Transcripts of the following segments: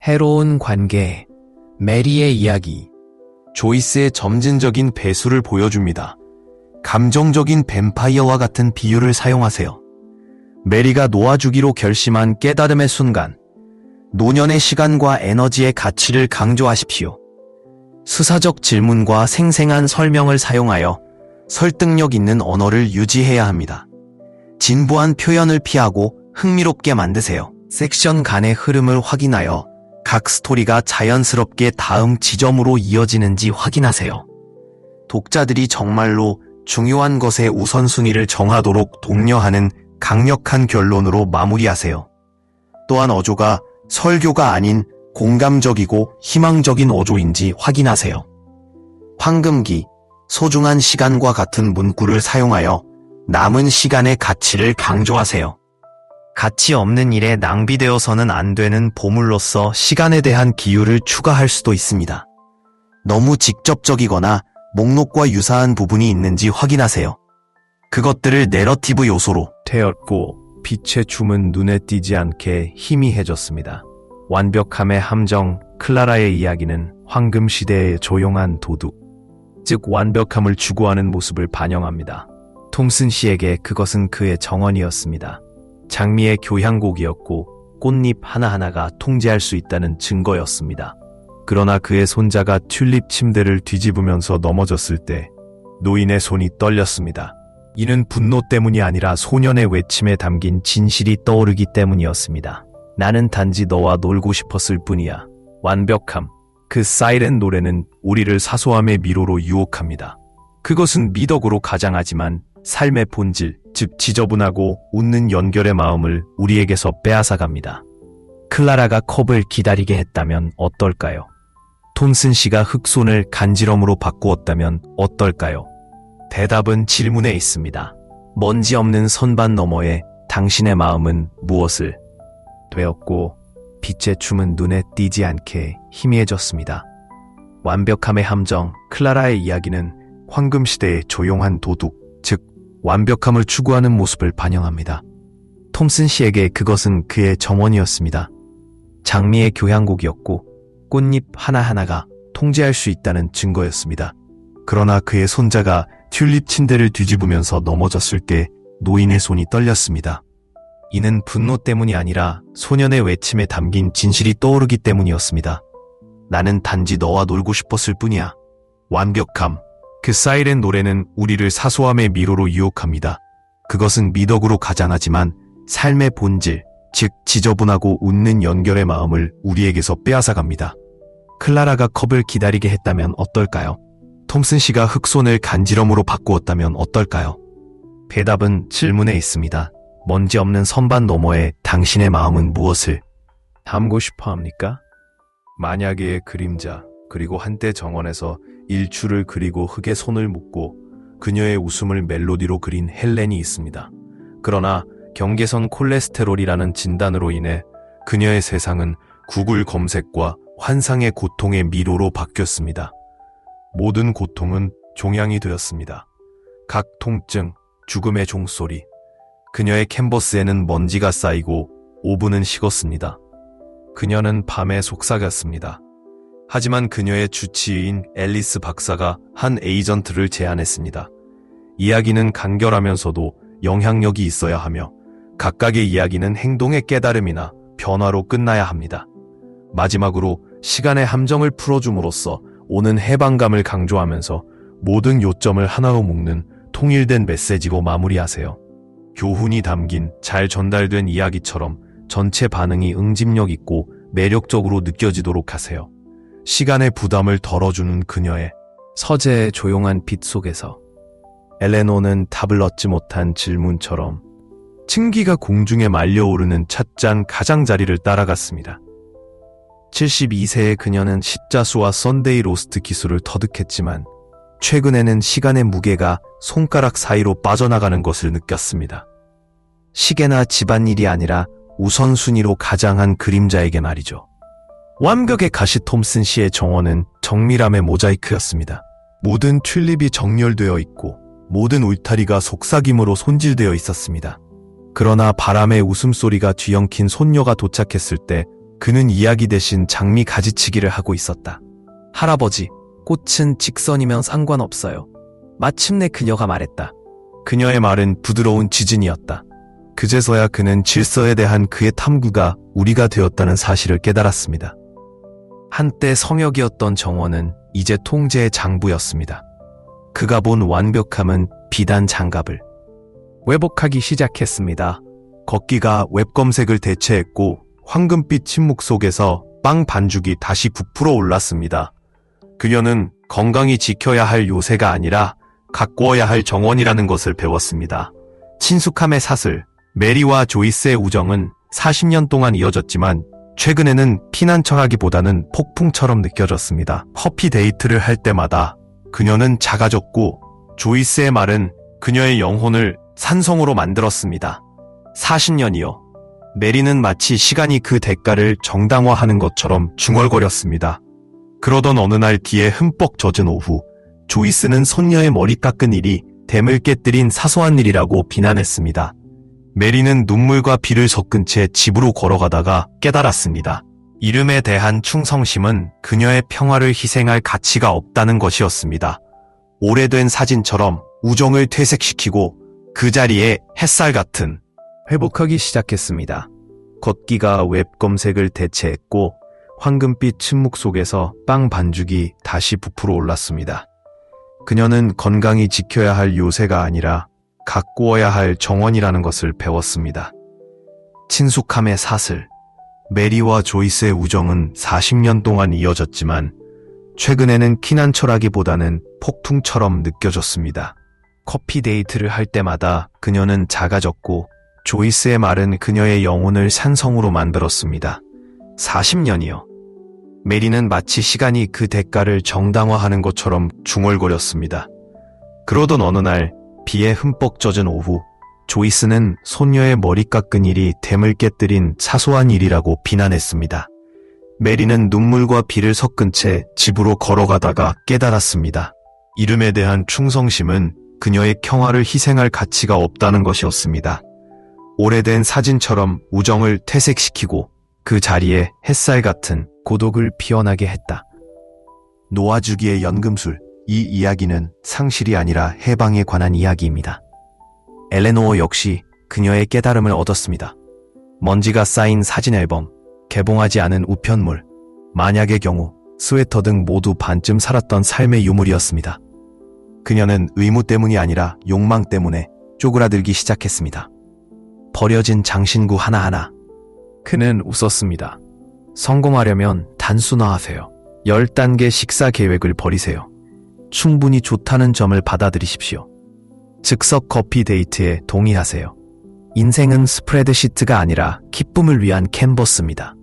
해로운 관계, 메리의 이야기. 조이스의 점진적인 배수를 보여줍니다. 감정적인 뱀파이어와 같은 비유를 사용하세요. 메리가 놓아주기로 결심한 깨달음의 순간, 노년의 시간과 에너지의 가치를 강조하십시오. 수사적 질문과 생생한 설명을 사용하여 설득력 있는 언어를 유지해야 합니다. 진부한 표현을 피하고 흥미롭게 만드세요. 섹션 간의 흐름을 확인하여 각 스토리가 자연스럽게 다음 지점으로 이어지는지 확인하세요. 독자들이 정말로 중요한 것의 우선순위를 정하도록 독려하는 강력한 결론으로 마무리하세요. 또한 어조가 설교가 아닌 공감적이고 희망적인 어조인지 확인하세요. 황금기, 소중한 시간과 같은 문구를 사용하여 남은 시간의 가치를 강조하세요. 가치 없는 일에 낭비되어서는 안 되는 보물로서 시간에 대한 기율을 추가할 수도 있습니다. 너무 직접적이거나 목록과 유사한 부분이 있는지 확인하세요. 그것들을 내러티브 요소로 되었고 빛의 춤은 눈에 띄지 않게 희미해졌습니다. 완벽함의 함정, 클라라의 이야기는 황금시대의 조용한 도둑, 즉 완벽함을 추구하는 모습을 반영합니다. 톰슨 씨에게 그것은 그의 정언이었습니다. 장미의 교향곡이었고 꽃잎 하나하나가 통제할 수 있다는 증거였습니다. 그러나 그의 손자가 튤립 침대를 뒤집으면서 넘어졌을 때 노인의 손이 떨렸습니다. 이는 분노 때문이 아니라 소년의 외침에 담긴 진실이 떠오르기 때문이었습니다. 나는 단지 너와 놀고 싶었을 뿐이야. 완벽함, 그 사이렌 노래는 우리를 사소함의 미로로 유혹합니다. 그것은 미덕으로 가장하지만 삶의 본질, 즉 지저분하고 웃는 연결의 마음을 우리에게서 빼앗아갑니다. 클라라가 컵을 기다리게 했다면 어떨까요? 톰슨 씨가 흑손을 간지럼으로 바꾸었다면 어떨까요? 대답은 질문에 있습니다. 먼지 없는 선반 너머에 당신의 마음은 무엇을 되었고 빛의 춤은 눈에 띄지 않게 희미해졌습니다. 완벽함의 함정, 클라라의 이야기는 황금시대의 조용한 도둑, 즉 완벽함을 추구하는 모습을 반영합니다. 톰슨 씨에게 그것은 그의 정언이었습니다. 장미의 교향곡이었고 꽃잎 하나하나가 통제할 수 있다는 증거였습니다. 그러나 그의 손자가 튤립 침대를 뒤집으면서 넘어졌을 때 노인의 손이 떨렸습니다. 이는 분노 때문이 아니라 소년의 외침에 담긴 진실이 떠오르기 때문이었습니다. 나는 단지 너와 놀고 싶었을 뿐이야. 완벽함, 그 사이렌 노래는 우리를 사소함의 미로로 유혹합니다. 그것은 미덕으로 가장하지만 삶의 본질, 즉 지저분하고 웃는 연결의 마음을 우리에게서 빼앗아갑니다. 클라라가 컵을 기다리게 했다면 어떨까요? 톰슨 씨가 흑손을 간지럼으로 바꾸었다면 어떨까요? 대답은 질문에 있습니다. 먼지 없는 선반 너머에 당신의 마음은 무엇을 담고 싶어 합니까? 만약의 그림자, 그리고 한때 정원에서 일출을 그리고 흙에 손을 묻고 그녀의 웃음을 멜로디로 그린 헬렌이 있습니다. 그러나 경계선 콜레스테롤이라는 진단으로 인해 그녀의 세상은 구글 검색과 환상의 고통의 미로로 바뀌었습니다. 모든 고통은 종양이 되었습니다. 각 통증, 죽음의 종소리. 그녀의 캔버스에는 먼지가 쌓이고 오븐은 식었습니다. 그녀는 밤에 속삭였습니다. 하지만 그녀의 주치의인 앨리스 박사가 한 에이전트를 제안했습니다. 이야기는 간결하면서도 영향력이 있어야 하며 각각의 이야기는 행동의 깨달음이나 변화로 끝나야 합니다. 마지막으로 시간의 함정을 풀어줌으로써 오는 해방감을 강조하면서 모든 요점을 하나로 묶는 통일된 메시지로 마무리하세요. 교훈이 담긴 잘 전달된 이야기처럼 전체 반응이 응집력 있고 매력적으로 느껴지도록 하세요. 시간의 부담을 덜어주는 그녀의 서재의 조용한 빛 속에서 엘레노는 답을 얻지 못한 질문처럼 층기가 공중에 말려오르는 찻잔 가장자리를 따라갔습니다. 72세의 그녀는 십자수와 썬데이 로스트 기술을 터득했지만 최근에는 시간의 무게가 손가락 사이로 빠져나가는 것을 느꼈습니다. 시계나 집안일이 아니라 우선순위로 가장한 그림자에게 말이죠. 완벽의 가시 톰슨 씨의 정원은 정밀함의 모자이크였습니다. 모든 튤립이 정렬되어 있고 모든 울타리가 속삭임으로 손질되어 있었습니다. 그러나 바람의 웃음소리가 뒤엉킨 손녀가 도착했을 때 그는 이야기 대신 장미 가지치기를 하고 있었다. 할아버지, 꽃은 직선이면 상관없어요. 마침내 그녀가 말했다. 그녀의 말은 부드러운 지진이었다. 그제서야 그는 질서에 대한 그의 탐구가 우리가 되었다는 사실을 깨달았습니다. 한때 성역이었던 정원은 이제 통제의 장부였습니다. 그가 본 완벽함은 비단 장갑을 회복하기 시작했습니다. 걷기가 웹 검색을 대체했고 황금빛 침묵 속에서 빵 반죽이 다시 부풀어 올랐습니다. 그녀는 건강히 지켜야 할 요새가 아니라 가꾸어야 할 정원이라는 것을 배웠습니다. 친숙함의 사슬, 메리와 조이스의 우정은 40년 동안 이어졌지만 최근에는 피난처라기보다는 폭풍처럼 느껴졌습니다. 커피 데이트를 할 때마다 그녀는 작아졌고 조이스의 말은 그녀의 영혼을 산성으로 만들었습니다. 40년이요. 메리는 마치 시간이 그 대가를 정당화하는 것처럼 중얼거렸습니다. 그러던 어느 날 비에 흠뻑 젖은 오후, 조이스는 손녀의 머리 깎은 일이 댐을 깨뜨린 사소한 일이라고 비난했습니다. 메리는 눈물과 비를 섞은 채 집으로 걸어가다가 깨달았습니다. 이름에 대한 충성심은 그녀의 평화를 희생할 가치가 없다는 것이었습니다. 오래된 사진처럼 우정을 퇴색시키고 그 자리에 햇살 같은 회복하기 시작했습니다. 걷기가 웹 검색을 대체했고 황금빛 침묵 속에서 빵 반죽이 다시 부풀어 올랐습니다. 그녀는 건강히 지켜야 할 요새가 아니라 가꾸어야 할 정원이라는 것을 배웠습니다. 친숙함의 사슬, 메리와 조이스의 우정은 40년 동안 이어졌지만 최근에는 피난처라기보다는 폭풍처럼 느껴졌습니다. 커피 데이트를 할 때마다 그녀는 작아졌고 조이스의 말은 그녀의 영혼을 산성으로 만들었습니다. 40년이요. 메리는 마치 시간이 그 대가를 정당화하는 것처럼 중얼거렸습니다. 그러던 어느 날 비에 흠뻑 젖은 오후, 조이스는 손녀의 머리 깎은 일이 댐을 깨뜨린 사소한 일이라고 비난했습니다. 메리는 눈물과 비를 섞은 채 집으로 걸어가다가 깨달았습니다. 이름에 대한 충성심은 그녀의 평화를 희생할 가치가 없다는 것이었습니다. 오래된 사진처럼 우정을 퇴색시키고 그 자리에 햇살 같은 고독을 피어나게 했다. 놓아주기의 연금술, 이 이야기는 상실이 아니라 해방에 관한 이야기입니다. 엘레노어 역시 그녀의 깨달음을 얻었습니다. 먼지가 쌓인 사진 앨범, 개봉하지 않은 우편물, 만약의 경우, 스웨터 등 모두 반쯤 살았던 삶의 유물이었습니다. 그녀는 의무 때문이 아니라 욕망 때문에 쪼그라들기 시작했습니다. 버려진 장신구 하나하나. 그는 웃었습니다. 성공하려면 단순화하세요. 10단계 식사 계획을 버리세요. 충분히 좋다는 점을 받아들이십시오. 즉석 커피 데이트에 동의하세요. 인생은 스프레드시트가 아니라 기쁨을 위한 캔버스입니다.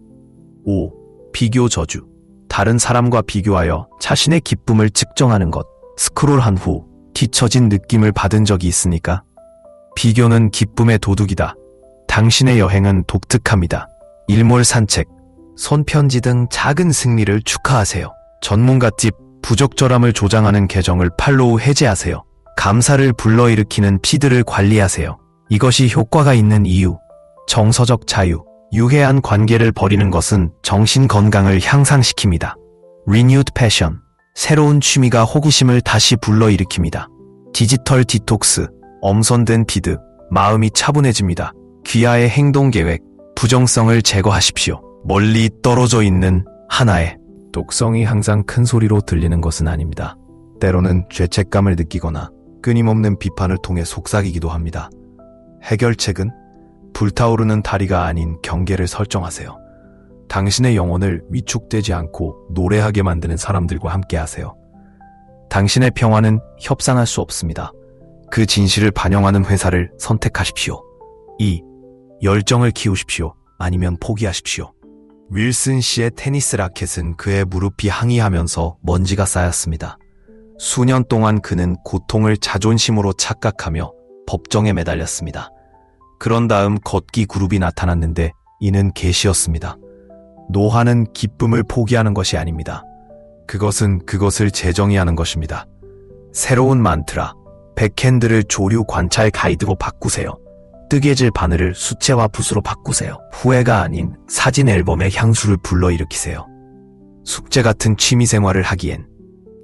5. 비교 저주. 다른 사람과 비교하여 자신의 기쁨을 측정하는 것. 스크롤한 후 뒤처진 느낌을 받은 적이 있습니까? 비교는 기쁨의 도둑이다. 당신의 여행은 독특합니다. 일몰 산책, 손편지 등 작은 승리를 축하하세요. 전문가 팁, 부적절함을 조장하는 계정을 팔로우 해제하세요. 감사를 불러일으키는 피드를 관리하세요. 이것이 효과가 있는 이유. 정서적 자유, 유해한 관계를 버리는 것은 정신 건강을 향상시킵니다. Renewed Passion, 새로운 취미가 호기심을 다시 불러일으킵니다. 디지털 디톡스, 엄선된 피드, 마음이 차분해집니다. 귀하의 행동 계획, 부정성을 제거하십시오. 멀리 떨어져 있는 하나의 독성이 항상 큰 소리로 들리는 것은 아닙니다. 때로는 죄책감을 느끼거나 끊임없는 비판을 통해 속삭이기도 합니다. 해결책은 불타오르는 다리가 아닌 경계를 설정하세요. 당신의 영혼을 위축되지 않고 노래하게 만드는 사람들과 함께 하세요. 당신의 평화는 협상할 수 없습니다. 그 진실을 반영하는 회사를 선택하십시오. 2. 열정을 키우십시오. 아니면 포기하십시오. 윌슨 씨의 테니스 라켓은 그의 무릎이 항의하면서 먼지가 쌓였습니다. 수년 동안 그는 고통을 자존심으로 착각하며 법정에 매달렸습니다. 그런 다음 걷기 그룹이 나타났는데 이는 계시였습니다. 노화는 기쁨을 포기하는 것이 아닙니다. 그것은 그것을 재정의하는 것입니다. 새로운 만트라, 백핸드를 조류 관찰 가이드로 바꾸세요. 뜨개질 바늘을 수채화 붓으로 바꾸세요. 후회가 아닌 사진 앨범에 향수를 불러일으키세요. 숙제 같은 취미생활을 하기엔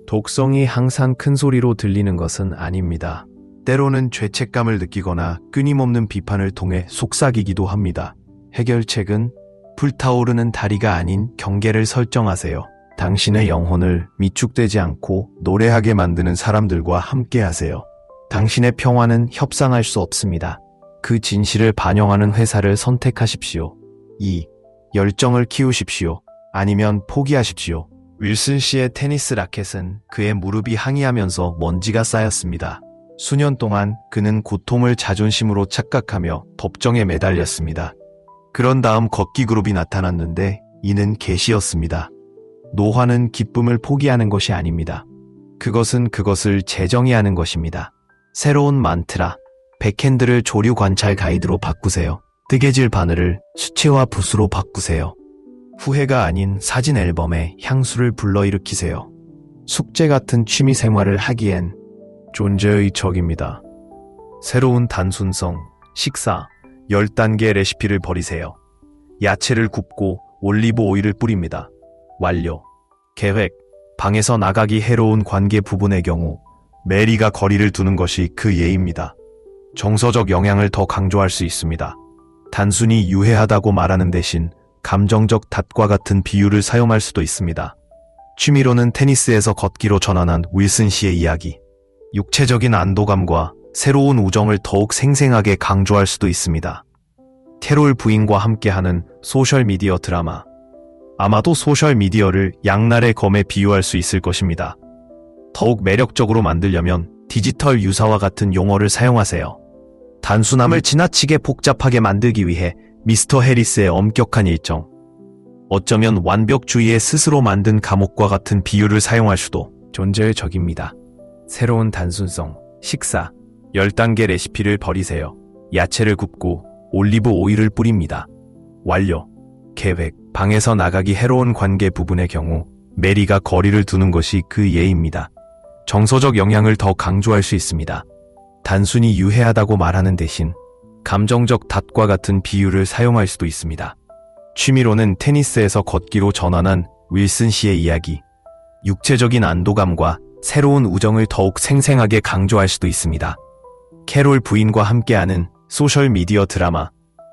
독성이 항상 큰 소리로 들리는 것은 아닙니다. 때로는 죄책감을 느끼거나 끊임없는 비판을 통해 속삭이기도 합니다. 해결책은 불타오르는 다리가 아닌 경계를 설정하세요. 당신의 영혼을 위축되지 않고 노래하게 만드는 사람들과 함께하세요. 당신의 평화는 협상할 수 없습니다. 그 진실을 반영하는 회사를 선택하십시오. 2. 열정을 키우십시오. 아니면 포기하십시오. 윌슨 씨의 테니스 라켓은 그의 무릎이 항의하면서 먼지가 쌓였습니다. 수년 동안 그는 고통을 자존심으로 착각하며 법정에 매달렸습니다. 그런 다음 걷기 그룹이 나타났는데 이는 계시였습니다. 노화는 기쁨을 포기하는 것이 아닙니다. 그것은 그것을 재정의하는 것입니다. 새로운 만트라, 백핸드를 조류 관찰 가이드로 바꾸세요. 뜨개질 바늘을 수채화 붓으로 바꾸세요. 후회가 아닌 사진 앨범에 향수를 불러일으키세요. 숙제 같은 취미 생활을 하기엔 존재의 적입니다. 새로운 단순성, 식사, 10단계 레시피를 버리세요. 야채를 굽고 올리브 오일을 뿌립니다. 완료. 계획, 방에서 나가기 해로운 관계 부분의 경우 메리가 거리를 두는 것이 그 예입니다. 정서적 영향을 더 강조할 수 있습니다. 단순히 유해하다고 말하는 대신 감정적 닷과 같은 비유를 사용할 수도 있습니다. 취미로는 테니스에서 걷기로 전환한 윌슨 씨의 이야기. 육체적인 안도감과 새로운 우정을 더욱 생생하게 강조할 수도 있습니다. 캐롤 부인과 함께하는 소셜미디어 드라마. 아마도 소셜미디어를 양날의 검에 비유할 수 있을 것입니다. 더욱 매력적으로 만들려면 디지털 유사와 같은 용어를 사용하세요. 단순함을 지나치게 복잡하게 만들기 위해 미스터 해리스의 엄격한 일정. 어쩌면 완벽주의에 스스로 만든 감옥과 같은 비유를 사용할 수도 존재의 적입니다. 새로운 단순성, 식사, 10단계 레시피를 버리세요. 야채를 굽고 올리브 오일을 뿌립니다. 완료. 계획, 방에서 나가기 해로운 관계 부분의 경우 메리가 거리를 두는 것이 그 예입니다. 정서적 영향을 더 강조할 수 있습니다. 단순히 유해하다고 말하는 대신 감정적 닷과 같은 비유를 사용할 수도 있습니다. 취미로는 테니스에서 걷기로 전환한 윌슨 씨의 이야기. 육체적인 안도감과 새로운 우정을 더욱 생생하게 강조할 수도 있습니다. 캐롤 부인과 함께하는 소셜미디어 드라마.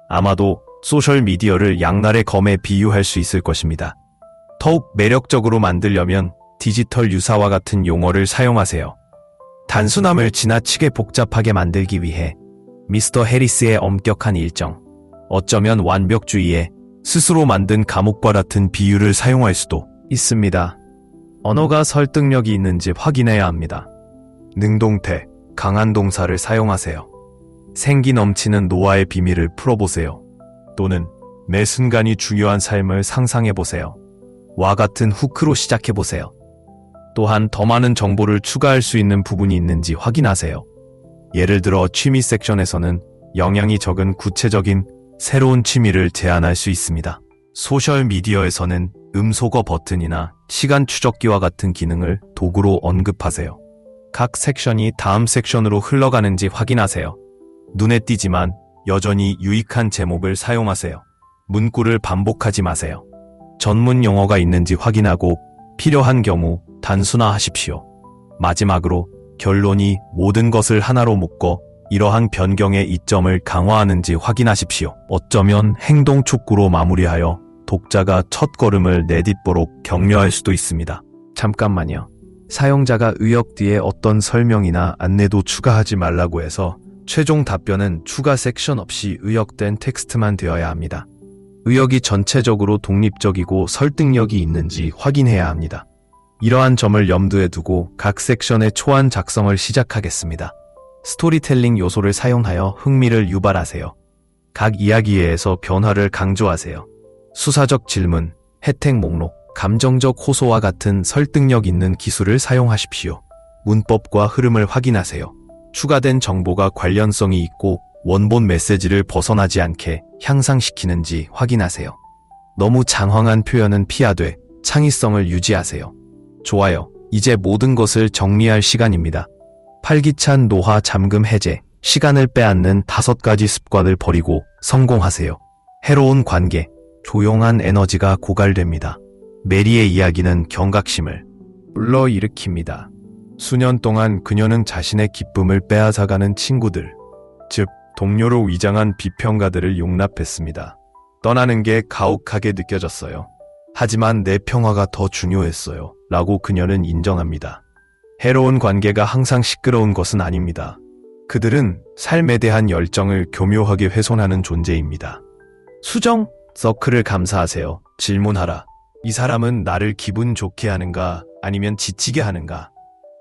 아마도 소셜미디어를 양날의 검에 비유할 수 있을 것입니다. 더욱 매력적으로 만들려면 디지털 유사와 같은 용어를 사용하세요. 단순함을 지나치게 복잡하게 만들기 위해 미스터 해리스의 엄격한 일정. 어쩌면 완벽주의에 스스로 만든 감옥과 같은 비유를 사용할 수도 있습니다. 언어가 설득력이 있는지 확인해야 합니다. 능동태, 강한 동사를 사용하세요. 생기 넘치는 노화의 비밀을 풀어보세요. 또는 매 순간이 중요한 삶을 상상해보세요. 와 같은 후크로 시작해보세요. 또한 더 많은 정보를 추가할 수 있는 부분이 있는지 확인하세요. 예를 들어 취미 섹션에서는 영향이 적은 구체적인 새로운 취미를 제안할 수 있습니다. 소셜미디어에서는 음소거 버튼이나 시간 추적기와 같은 기능을 도구로 언급하세요. 각 섹션이 다음 섹션으로 흘러가는지 확인하세요. 눈에 띄지만 여전히 유익한 제목을 사용하세요. 문구를 반복하지 마세요. 전문 용어가 있는지 확인하고 필요한 경우 단순화하십시오. 마지막으로 결론이 모든 것을 하나로 묶어 이러한 변경의 이점을 강화하는지 확인하십시오. 어쩌면 행동 촉구로 마무리하여 독자가 첫 걸음을 내딛도록 격려할 수도 있습니다. 잠깐만요. 사용자가 의역 뒤에 어떤 설명이나 안내도 추가하지 말라고 해서 최종 답변은 추가 섹션 없이 의역된 텍스트만 되어야 합니다. 의역이 전체적으로 독립적이고 설득력이 있는지 확인해야 합니다. 이러한 점을 염두에 두고 각 섹션의 초안 작성을 시작하겠습니다. 스토리텔링 요소를 사용하여 흥미를 유발하세요. 각 이야기에서 변화를 강조하세요. 수사적 질문, 혜택 목록, 감정적 호소와 같은 설득력 있는 기술을 사용하십시오. 문법과 흐름을 확인하세요. 추가된 정보가 관련성이 있고 원본 메시지를 벗어나지 않게 향상시키는지 확인하세요. 너무 장황한 표현은 피하되 창의성을 유지하세요. 좋아요. 이제 모든 것을 정리할 시간입니다. 활기찬 노화 잠금 해제, 시간을 빼앗는 5가지 습관을 버리고 성공하세요. 해로운 관계, 조용한 에너지가 고갈됩니다. 메리의 이야기는 경각심을 불러일으킵니다. 수년 동안 그녀는 자신의 기쁨을 빼앗아가는 친구들, 즉 동료로 위장한 비평가들을 용납했습니다. 떠나는 게 가혹하게 느껴졌어요. 하지만 내 평화가 더 중요했어요. 라고 그녀는 인정합니다. 해로운 관계가 항상 시끄러운 것은 아닙니다. 그들은 삶에 대한 열정을 교묘하게 훼손하는 존재입니다. 수정, 서클을 감사하세요. 질문하라. 이 사람은 나를 기분 좋게 하는가 아니면 지치게 하는가?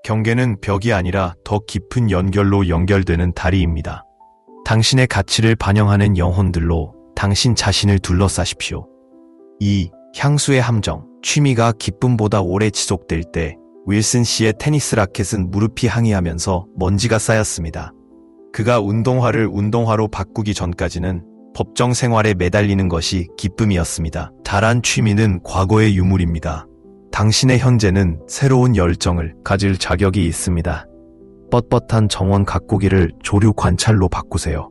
경계는 벽이 아니라 더 깊은 연결로 연결되는 다리입니다. 당신의 가치를 반영하는 영혼들로 당신 자신을 둘러싸십시오. 2. 향수의 함정. 취미가 기쁨보다 오래 지속될 때 윌슨 씨의 테니스 라켓은 무릎이 항의하면서 먼지가 쌓였습니다. 그가 운동화로 바꾸기 전까지는 법정 생활에 매달리는 것이 기쁨이었습니다. 다란 취미는 과거의 유물입니다. 당신의 현재는 새로운 열정을 가질 자격이 있습니다. 뻣뻣한 정원 가꾸기를 조류 관찰로 바꾸세요.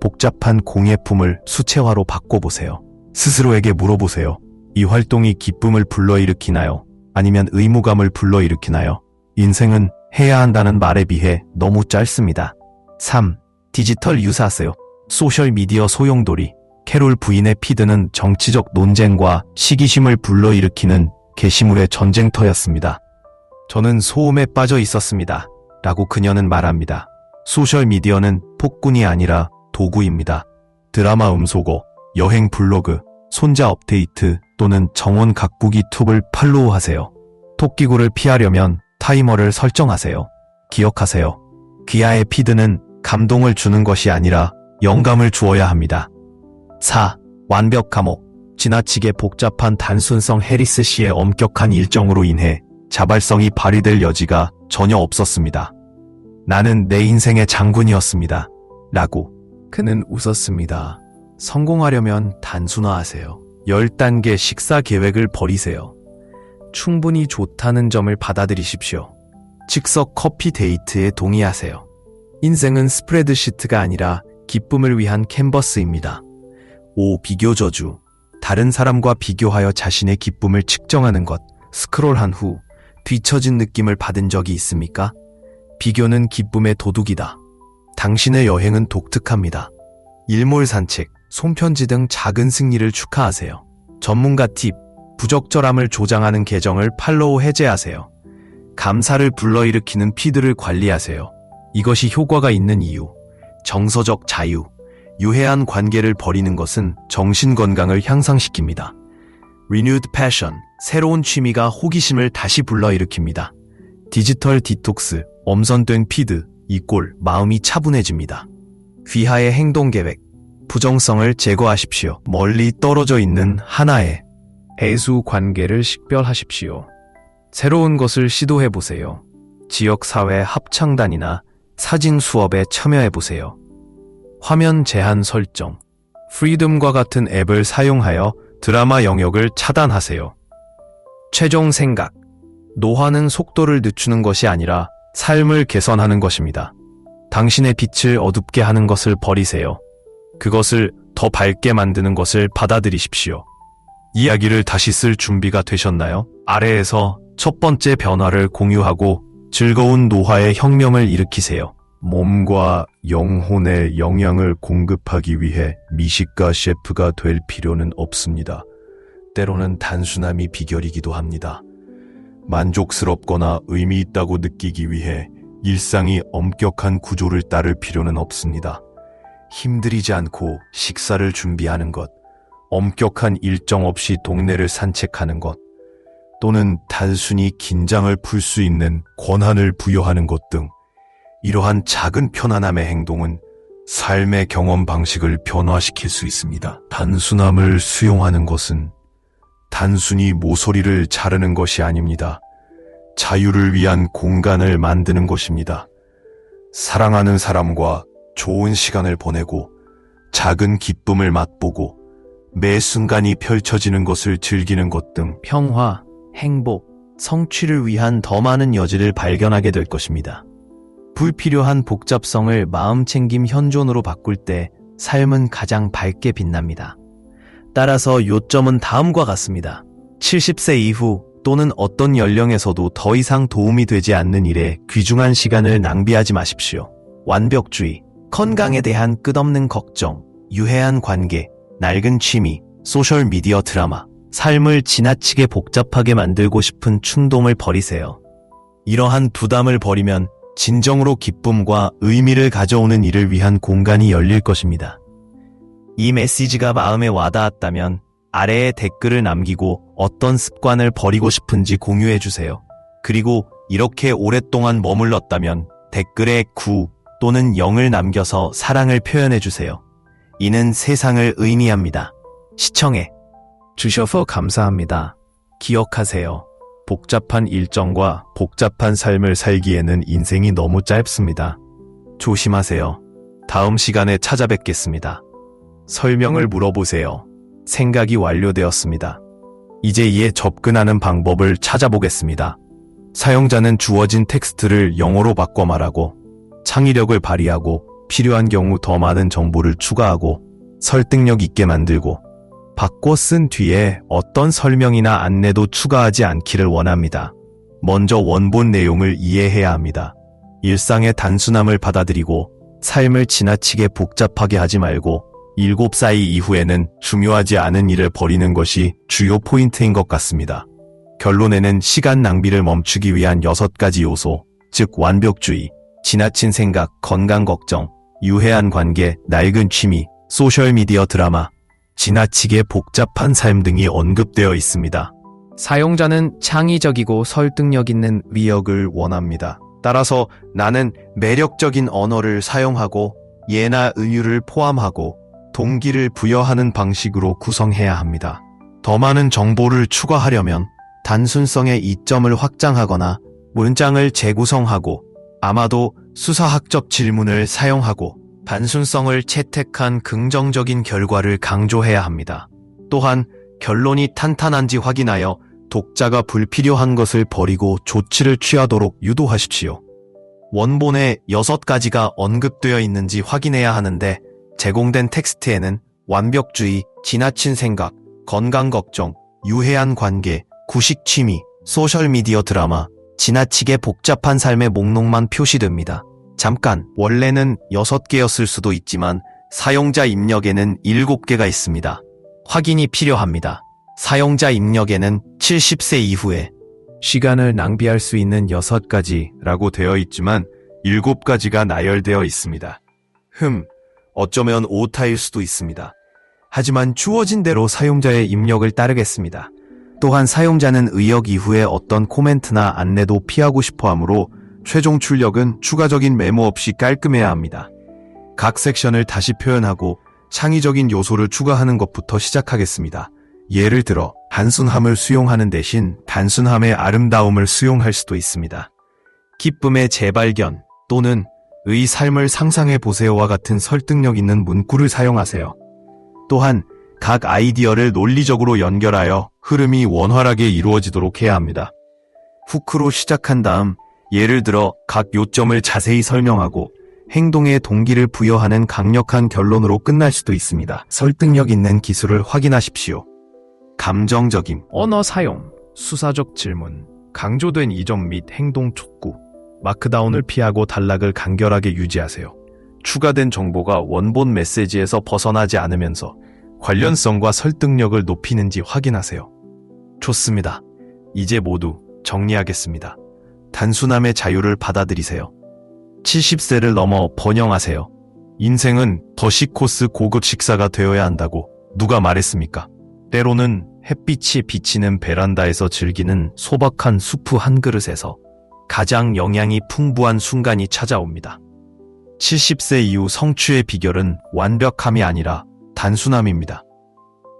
복잡한 공예품을 수채화로 바꿔보세요. 스스로에게 물어보세요. 이 활동이 기쁨을 불러일으키나요? 아니면 의무감을 불러일으키나요? 인생은 해야 한다는 말에 비해 너무 짧습니다. 3. 디지털 유사하세요. 소셜미디어 소용돌이. 캐롤 부인의 피드는 정치적 논쟁과 시기심을 불러일으키는 게시물의 전쟁터였습니다. 저는 소음에 빠져 있었습니다. 라고 그녀는 말합니다. 소셜미디어는 폭군이 아니라 도구입니다. 드라마 음소거, 여행 블로그, 손자 업데이트 또는 정원 가꾸기 톱을 팔로우하세요. 토끼굴을 피하려면 타이머를 설정하세요. 기억하세요. 귀하의 피드는 감동을 주는 것이 아니라 영감을 주어야 합니다. 4. 완벽 감옥. 지나치게 복잡한 단순성. 해리스 씨의 엄격한 일정으로 인해 자발성이 발휘될 여지가 전혀 없었습니다. 나는 내 인생의 장군이었습니다. 라고 그는 웃었습니다. 성공하려면 단순화하세요. 10단계 식사 계획을 버리세요. 충분히 좋다는 점을 받아들이십시오. 즉석 커피 데이트에 동의하세요. 인생은 스프레드시트가 아니라 기쁨을 위한 캔버스입니다. 5. 비교 저주. 다른 사람과 비교하여 자신의 기쁨을 측정하는 것. 스크롤한 후 뒤처진 느낌을 받은 적이 있습니까? 비교는 기쁨의 도둑이다. 당신의 여행은 독특합니다. 일몰 산책, 손편지 등 작은 승리를 축하하세요. 전문가 팁, 부적절함을 조장하는 계정을 팔로우 해제하세요. 감사를 불러일으키는 피드를 관리하세요. 이것이 효과가 있는 이유. 정서적 자유. 유해한 관계를 버리는 것은 정신건강을 향상시킵니다. Renewed Passion. 새로운 취미가 호기심을 다시 불러일으킵니다. 디지털 디톡스. 엄선된 피드. 이꼴 마음이 차분해집니다. 귀하의 행동계획. 부정성을 제거하십시오. 멀리 떨어져 있는 하나의 애수 관계를 식별하십시오. 새로운 것을 시도해보세요. 지역사회 합창단이나 사진 수업에 참여해보세요. 화면 제한 설정. 프리덤과 같은 앱을 사용하여 드라마 영역을 차단하세요. 최종 생각. 노화는 속도를 늦추는 것이 아니라 삶을 개선하는 것입니다. 당신의 빛을 어둡게 하는 것을 버리세요. 그것을 더 밝게 만드는 것을 받아들이십시오. 이야기를 다시 쓸 준비가 되셨나요? 아래에서 첫 번째 변화를 공유하고 즐거운 노화의 혁명을 일으키세요. 몸과 영혼에 영양을 공급하기 위해 미식가 셰프가 될 필요는 없습니다. 때로는 단순함이 비결이기도 합니다. 만족스럽거나 의미 있다고 느끼기 위해 일상이 엄격한 구조를 따를 필요는 없습니다. 힘들이지 않고 식사를 준비하는 것, 엄격한 일정 없이 동네를 산책하는 것, 또는 단순히 긴장을 풀 수 있는 권한을 부여하는 것 등 이러한 작은 편안함의 행동은 삶의 경험 방식을 변화시킬 수 있습니다. 단순함을 수용하는 것은 단순히 모서리를 자르는 것이 아닙니다. 자유를 위한 공간을 만드는 것입니다. 사랑하는 사람과 좋은 시간을 보내고 작은 기쁨을 맛보고 매 순간이 펼쳐지는 것을 즐기는 것 등 평화, 행복, 성취를 위한 더 많은 여지를 발견하게 될 것입니다. 불필요한 복잡성을 마음챙김 현존으로 바꿀 때 삶은 가장 밝게 빛납니다. 따라서 요점은 다음과 같습니다. 70세 이후 또는 어떤 연령에서도 더 이상 도움이 되지 않는 일에 귀중한 시간을 낭비하지 마십시오. 완벽주의, 건강에 대한 끝없는 걱정, 유해한 관계, 낡은 취미, 소셜미디어 드라마, 삶을 지나치게 복잡하게 만들고 싶은 충동을 버리세요. 이러한 부담을 버리면 진정으로 기쁨과 의미를 가져오는 일을 위한 공간이 열릴 것입니다. 이 메시지가 마음에 와닿았다면 아래에 댓글을 남기고 어떤 습관을 버리고 싶은지 공유해주세요. 그리고 이렇게 오랫동안 머물렀다면 댓글에 9 또는 0을 남겨서 사랑을 표현해주세요. 이는 세상을 의미합니다. 시청해 주셔서 감사합니다. 기억하세요. 복잡한 일정과 복잡한 삶을 살기에는 인생이 너무 짧습니다. 조심하세요. 다음 시간에 찾아뵙겠습니다. 설명을 물어보세요. 생각이 완료되었습니다. 이제 이에 접근하는 방법을 찾아보겠습니다. 사용자는 주어진 텍스트를 영어로 바꿔 말하고, 창의력을 발휘하고, 필요한 경우 더 많은 정보를 추가하고, 설득력 있게 만들고, 바꿔 쓴 뒤에 어떤 설명이나 안내도 추가하지 않기를 원합니다. 먼저 원본 내용을 이해해야 합니다. 일상의 단순함을 받아들이고 삶을 지나치게 복잡하게 하지 말고 7살 이후에는 중요하지 않은 일을 버리는 것이 주요 포인트인 것 같습니다. 결론에는 시간 낭비를 멈추기 위한 6가지 요소, 즉 완벽주의, 지나친 생각, 건강 걱정, 유해한 관계, 낡은 취미, 소셜미디어 드라마, 지나치게 복잡한 삶 등이 언급되어 있습니다. 사용자는 창의적이고 설득력 있는 위역을 원합니다. 따라서 나는 매력적인 언어를 사용하고 예나 은유를 포함하고 동기를 부여하는 방식으로 구성해야 합니다. 더 많은 정보를 추가하려면 단순성의 이점을 확장하거나 문장을 재구성하고 아마도 수사학적 질문을 사용하고 단순성을 채택한 긍정적인 결과를 강조해야 합니다. 또한 결론이 탄탄한지 확인하여 독자가 불필요한 것을 버리고 조치를 취하도록 유도하십시오. 원본에 6가지가 언급되어 있는지 확인해야 하는데 제공된 텍스트에는 완벽주의, 지나친 생각, 건강 걱정, 유해한 관계, 구식 취미, 소셜미디어 드라마, 지나치게 복잡한 삶의 목록만 표시됩니다. 잠깐, 원래는 6개였을 수도 있지만 사용자 입력에는 7개가 있습니다. 확인이 필요합니다. 사용자 입력에는 70세 이후에 시간을 낭비할 수 있는 6가지라고 되어 있지만 7가지가 나열되어 있습니다. 어쩌면 오타일 수도 있습니다. 하지만 주어진 대로 사용자의 입력을 따르겠습니다. 또한 사용자는 의역 이후에 어떤 코멘트나 안내도 피하고 싶어 하므로 최종 출력은 추가적인 메모 없이 깔끔해야 합니다. 각 섹션을 다시 표현하고 창의적인 요소를 추가하는 것부터 시작하겠습니다. 예를 들어 단순함을 수용하는 대신 단순함의 아름다움을 수용할 수도 있습니다. 기쁨의 재발견 또는 의 삶을 상상해 보세요와 같은 설득력 있는 문구를 사용하세요. 또한 각 아이디어를 논리적으로 연결하여 흐름이 원활하게 이루어지도록 해야 합니다. 후크로 시작한 다음 예를 들어 각 요점을 자세히 설명하고 행동의 동기를 부여하는 강력한 결론으로 끝날 수도 있습니다. 설득력 있는 기술을 확인하십시오. 감정적인 언어 사용, 수사적 질문, 강조된 이점 및 행동 촉구, 마크다운을 피하고 단락을 간결하게 유지하세요. 추가된 정보가 원본 메시지에서 벗어나지 않으면서 관련성과 설득력을 높이는지 확인하세요. 좋습니다. 이제 모두 정리하겠습니다. 단순함의 자유를 받아들이세요. 70세를 넘어 번영하세요. 인생은 더식 코스 고급 식사가 되어야 한다고 누가 말했습니까? 때로는 햇빛이 비치는 베란다에서 즐기는 소박한 수프 한 그릇에서 가장 영양이 풍부한 순간이 찾아옵니다. 70세 이후 성취의 비결은 완벽함이 아니라 단순함입니다.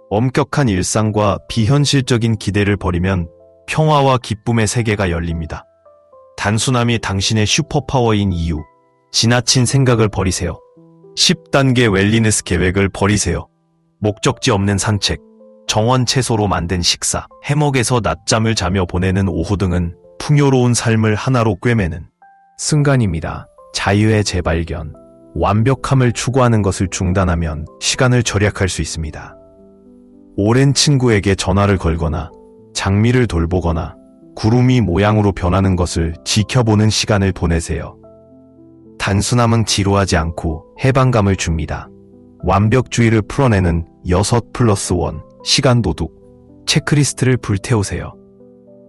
엄격한 일상과 비현실적인 기대를 버리면 평화와 기쁨의 세계가 열립니다. 단순함이 당신의 슈퍼파워인 이유, 지나친 생각을 버리세요. 10단계 웰니스 계획을 버리세요. 목적지 없는 산책, 정원 채소로 만든 식사, 해먹에서 낮잠을 자며 보내는 오후 등은 풍요로운 삶을 하나로 꿰매는 순간입니다. 자유의 재발견, 완벽함을 추구하는 것을 중단하면 시간을 절약할 수 있습니다. 오랜 친구에게 전화를 걸거나 장미를 돌보거나 구름이 모양으로 변하는 것을 지켜보는 시간을 보내세요. 단순함은 지루하지 않고 해방감을 줍니다. 완벽주의를 풀어내는 6+1 시간 도둑 체크리스트를 불태우세요.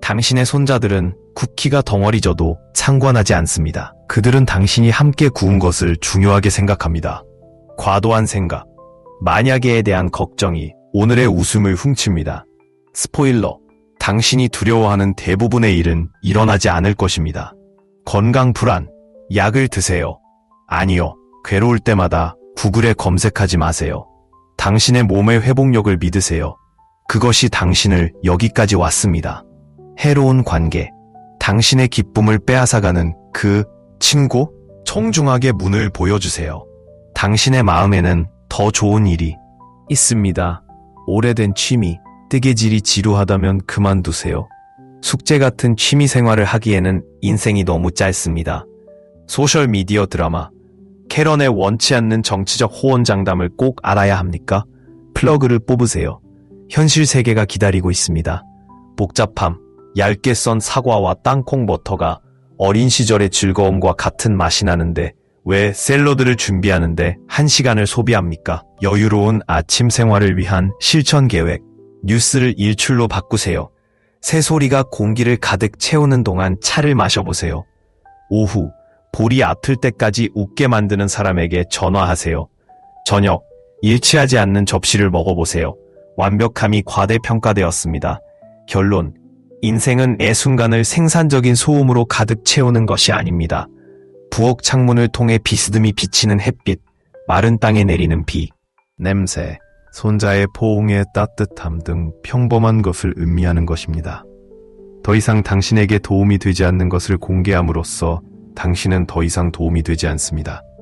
당신의 손자들은 쿠키가 덩어리져도 상관하지 않습니다. 그들은 당신이 함께 구운 것을 중요하게 생각합니다. 과도한 생각, 만약에에 대한 걱정이 오늘의 웃음을 훔칩니다. 스포일러, 당신이 두려워하는 대부분의 일은 일어나지 않을 것입니다. 건강 불안, 약을 드세요. 아니요, 괴로울 때마다 구글에 검색하지 마세요. 당신의 몸의 회복력을 믿으세요. 그것이 당신을 여기까지 왔습니다. 해로운 관계, 당신의 기쁨을 빼앗아가는 그 친구, 청중하게 문을 보여주세요. 당신의 마음에는 더 좋은 일이 있습니다. 오래된 취미, 뜨개질이 지루하다면 그만두세요. 숙제 같은 취미 생활을 하기에는 인생이 너무 짧습니다. 소셜미디어 드라마, 캐런의 원치 않는 정치적 호언장담을 꼭 알아야 합니까? 플러그를 뽑으세요. 현실 세계가 기다리고 있습니다. 복잡함, 얇게 썬 사과와 땅콩 버터가 어린 시절의 즐거움과 같은 맛이 나는데 왜 샐러드를 준비하는데 1시간을 소비합니까? 여유로운 아침 생활을 위한 실천 계획, 뉴스를 일출로 바꾸세요. 새소리가 공기를 가득 채우는 동안 차를 마셔보세요. 오후, 볼이 아플 때까지 웃게 만드는 사람에게 전화하세요. 저녁, 일치하지 않는 접시를 먹어보세요. 완벽함이 과대평가되었습니다. 결론, 인생은 애 순간을 생산적인 소음으로 가득 채우는 것이 아닙니다. 부엌 창문을 통해 비스듬히 비치는 햇빛, 마른 땅에 내리는 비, 냄새, 손자의 포옹의 따뜻함 등 평범한 것을 의미하는 것입니다. 더 이상 당신에게 도움이 되지 않는 것을 공개함으로써 당신은 더 이상 도움이 되지 않습니다.